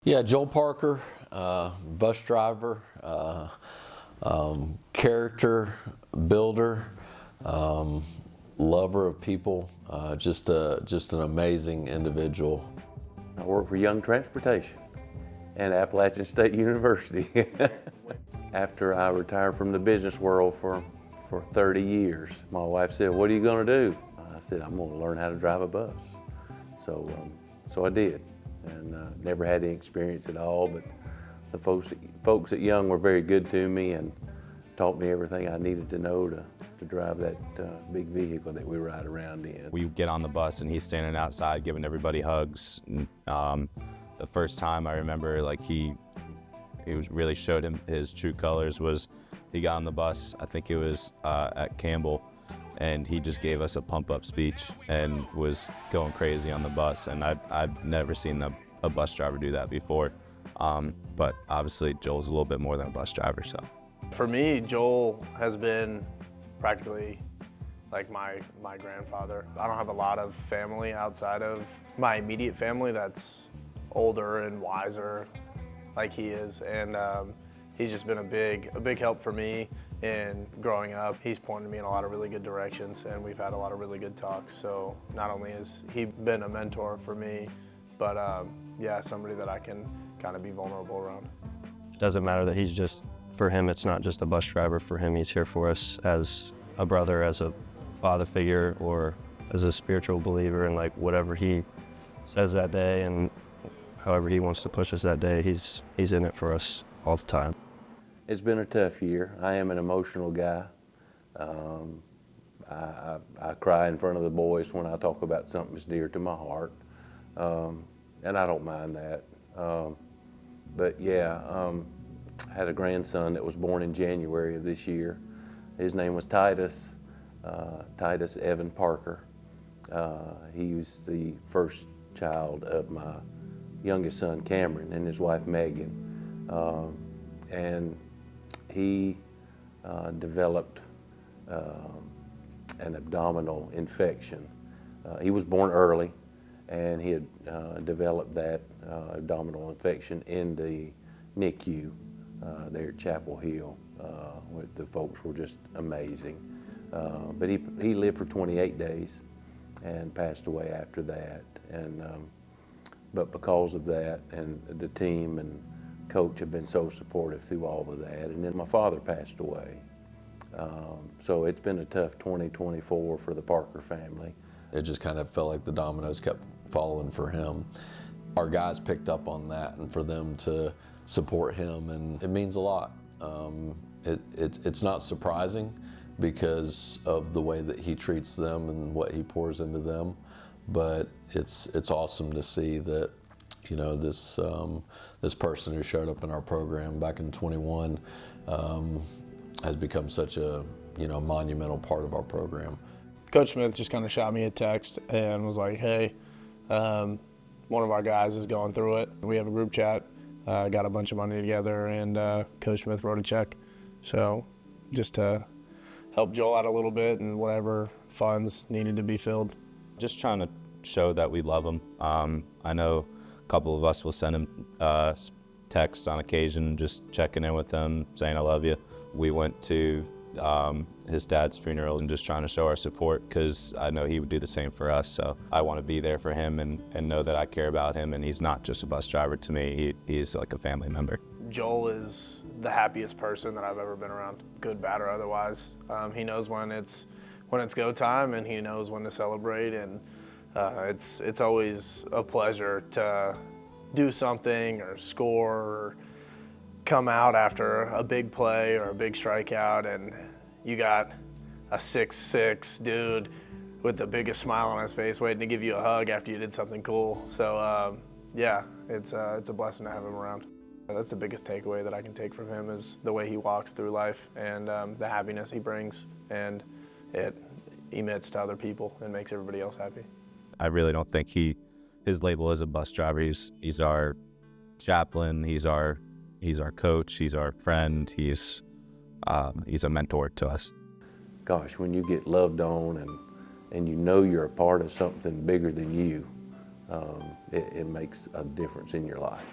Yeah, Joel Parker, bus driver, character builder, lover of people, just an amazing individual. I work for Young Transportation and Appalachian State University. After I retired from the business world for 30 years, my wife said, "What are you going to do?" I said, "I'm going to learn how to drive a bus." So I did, and never had any experience at all, but the folks at Young were very good to me and taught me everything I needed to know to drive that big vehicle that we ride around in. We get on the bus and he's standing outside giving everybody hugs. And, the first time I remember, like he really showed him his true colors was he got on the bus, I think it was at Campbell, and he just gave us a pump-up speech and was going crazy on the bus. And I've never seen a bus driver do that before. But obviously Joel's a little bit more than a bus driver, so. For me, Joel has been practically like my grandfather. I don't have a lot of family outside of my immediate family that's older and wiser like he is, and he's just been a big help for me in growing up. He's pointed me in a lot of really good directions, and we've had a lot of really good talks. So not only has he been a mentor for me, but yeah, somebody that I can kind of be vulnerable around. It doesn't matter that he's just, for him, it's not just a bus driver. For him, he's here for us as a brother, as a father figure, or as a spiritual believer, and like whatever he says that day and however he wants to push us that day, he's in it for us all the time. It's been a tough year. I am an emotional guy. I cry in front of the boys when I talk about something that's dear to my heart, and I don't mind that. But yeah, I had a grandson that was born in January of this year. His name was Titus Evan Parker. He was the first child of my youngest son, Cameron, and his wife, Megan. And he developed an abdominal infection. He was born early, and he had developed that abdominal infection in the NICU there at Chapel Hill. The folks were just amazing. But he lived for 28 days and passed away after that. And but because of that, and the team and coach have been so supportive through all of that. And then my father passed away. So it's been a tough 2024 for the Parker family. It just kind of felt like the dominoes kept falling for him. Our guys picked up on that, and for them to support him, and it means a lot. It's not surprising because of the way that he treats them and what he pours into them, but it's awesome to see that, you know, this person who showed up in our program back in 21 has become such a, you know, monumental part of our program. Coach Smith just kind of shot me a text and was like, "Hey, one of our guys is going through it. We have a group chat, got a bunch of money together, and Coach Smith wrote a check." So just to help Joel out a little bit and whatever funds needed to be filled. Just trying to show that we love him. I know a couple of us will send him texts on occasion, just checking in with him, saying I love you. We went to his dad's funeral and just trying to show our support, because I know he would do the same for us. So I want to be there for him and know that I care about him, and he's not just a bus driver to me. He's like a family member. Joel is the happiest person that I've ever been around, good, bad, or otherwise. He knows when it's go time, and he knows when to celebrate, and it's always a pleasure to do something or score or come out after a big play or a big strikeout, and you got a 6'6" dude with the biggest smile on his face waiting to give you a hug after you did something cool. So yeah, it's a blessing to have him around. That's the biggest takeaway that I can take from him, is the way he walks through life and the happiness he brings, and it emits to other people and makes everybody else happy. I really don't think his label is a bus driver. He's our chaplain. He's our coach. He's our friend. He's a mentor to us. Gosh, when you get loved on and you know you're a part of something bigger than you, it makes a difference in your life.